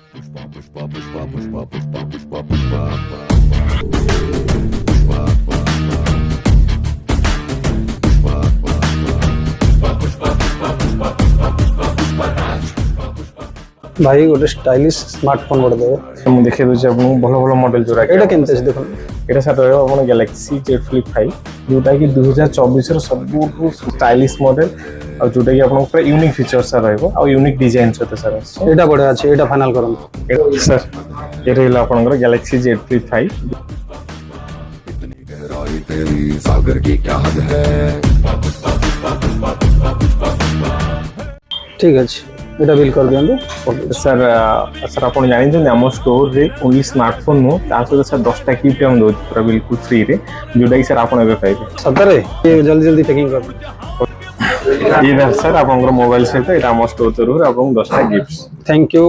भाई गोटे stylish smartphone गोटे देवे ମୁଁ ଦେଖେଇ ଦଉଛି ଆପଣଙ୍କୁ ଭଲ ଭଲ ମଡେଲ ଯୋଉଟା एटा केमते अछि देखो এটা ସାର୍ ରହିବ ଆପଣ Galaxy Z Flip 5 ଯୋଉଟା କି 2024 ର ସବୁଠୁ ଷ୍ଟାଇଲିଶ ମଡେଲ ଆଉ ଯୋଉଟା କି ଆପଣଙ୍କ ପୁରା ୟୁନିକ୍ ଫିଚର ସାର୍ ରହିବ ଆଉ ୟୁନିକ୍ डिजाइन ସହିତ ସାର୍ ଅଛି एटा बडे अछि एटा फाइनल करन ସାର୍ ଏ ରହିଲା ଆପଣଙ୍କର Galaxy Z Flip 5 तेरी सागर की क्या हद है। ठीक अछि एटा बिल कर दियंदु सर सर आप जानते आम स्टोर रे ओनली स्मार्टफोन नु ता सहित सर 10टा गिफ्ट हम दो पूरा बिल्कुल फ्री रे जोटा कि सर आपन पाइबे सतरे ये जल्दी जल्दी पैकिंग कर ये सर आप मोबाइल सहित एटा आम स्टोर तरफ 10टा गिफ्ट थैंक यू।